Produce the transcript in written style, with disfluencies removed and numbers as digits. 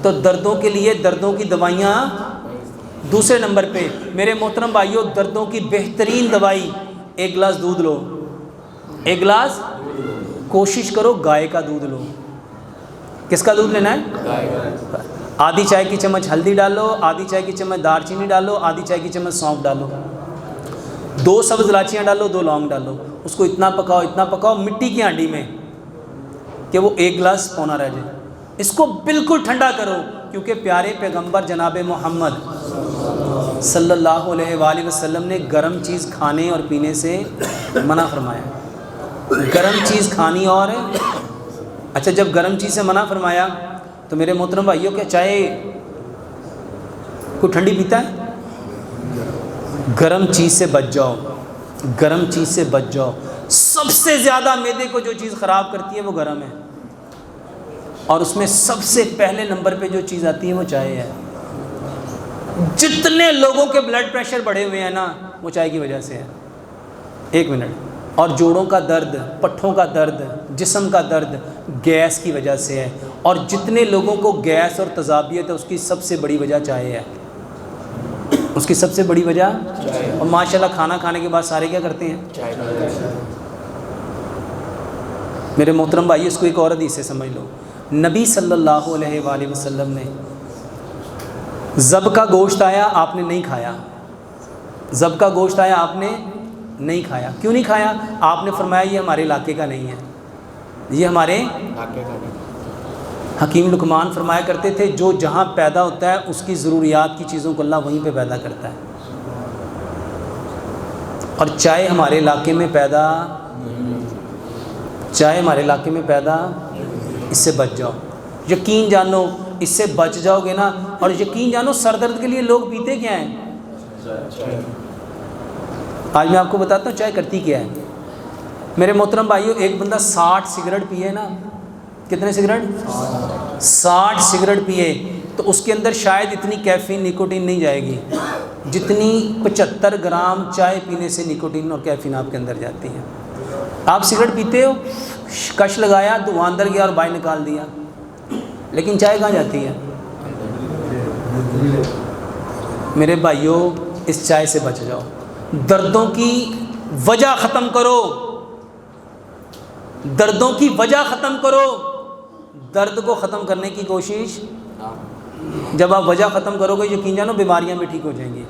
تو دردوں کے لیے دردوں کی دوائیاں دوسرے نمبر پہ۔ میرے محترم بھائیوں، دردوں کی بہترین دوائی، ایک گلاس دودھ لو، ایک گلاس، کوشش کرو گائے کا دودھ لو۔ کس کا دودھ لینا ہے؟ آدھی چائے کی چمچ ہلدی ڈالو، آدھی چائے کی چمچ دار چینی ڈالو، آدھی چائے کی چمچ سونف ڈالو، 2 سبز الائچیاں ڈالو، 2 لونگ ڈالو، اس کو اتنا پکاؤ مٹی کی ہانڈی میں کہ وہ 1 گلاس پونا رہ جائے۔ اس کو بالکل ٹھنڈا کرو، کیونکہ پیارے پیغمبر جناب محمد صلی اللہ علیہ وآلہ وسلم نے گرم چیز کھانے اور پینے سے منع فرمایا۔ گرم چیز کھانی اور اچھا، جب گرم چیز سے منع فرمایا تو میرے محترم بھائیوں، کیا چائے کوئی ٹھنڈی پیتا ہے؟ گرم چیز سے بچ جاؤ، گرم چیز سے بچ جاؤ۔ سب سے زیادہ معدے کو جو چیز خراب کرتی ہے وہ گرم ہے، اور اس میں سب سے پہلے نمبر پہ جو چیز آتی ہے وہ چائے ہے۔ جتنے لوگوں کے بلڈ پریشر بڑھے ہوئے ہیں نا، وہ چائے کی وجہ سے ہے۔ 1 منٹ۔ اور جوڑوں کا درد، پٹھوں کا درد، جسم کا درد گیس کی وجہ سے ہے، اور جتنے لوگوں کو گیس اور تذابیت ہے اس کی سب سے بڑی وجہ چائے ہے، اس کی سب سے بڑی وجہ۔ اور ماشاءاللہ کھانا کھانے کے بعد سارے کیا کرتے ہیں؟ میرے محترم بھائی، اس کو ایک اور حدیث سے سمجھ لو۔ نبی صلی اللہ علیہ وآلہ وسلم نے ذبح کا گوشت آیا، آپ نے نہیں کھایا۔ ذبح کا گوشت آیا، آپ نے نہیں کھایا۔ کیوں نہیں کھایا؟ آپ نے فرمایا یہ ہمارے علاقے کا نہیں ہے، یہ ہمارے علاقے کا نہیں۔ حکیم لقمان فرمایا کرتے تھے، جو جہاں پیدا ہوتا ہے اس کی ضروریات کی چیزوں کو اللہ وہیں پہ پیدا کرتا ہے، اور چائے ہمارے علاقے میں پیدا، چائے ہمارے علاقے میں پیدا، اس سے بچ جاؤ۔ یقین جانو اس سے بچ جاؤ گے نا، اور یقین جانو سر درد کے لیے لوگ پیتے کیا ہیں؟ آج میں آپ کو بتاتا ہوں چائے کرتی کیا ہے۔ میرے محترم بھائیوں، ایک بندہ 60 سگریٹ پیے نا، کتنے سگریٹ؟ 60 سگریٹ پیے تو اس کے اندر شاید اتنی کیفین نیکوٹین نہیں جائے گی جتنی 75 گرام چائے پینے سے نیکوٹین اور کیفین آپ کے اندر جاتی ہے۔ آپ سگریٹ پیتے ہو، کش لگایا، دھواں اندر گیا اور باہر نکال دیا، لیکن چائے کہاں جاتی ہے؟ میرے بھائیوں، اس چائے سے بچ جاؤ، دردوں کی وجہ ختم کرو، دردوں کی وجہ ختم کرو۔ درد کو ختم کرنے کی کوشش، جب آپ وجہ ختم کرو گے، یقین جانو بیماریاں بھی ٹھیک ہو جائیں گی۔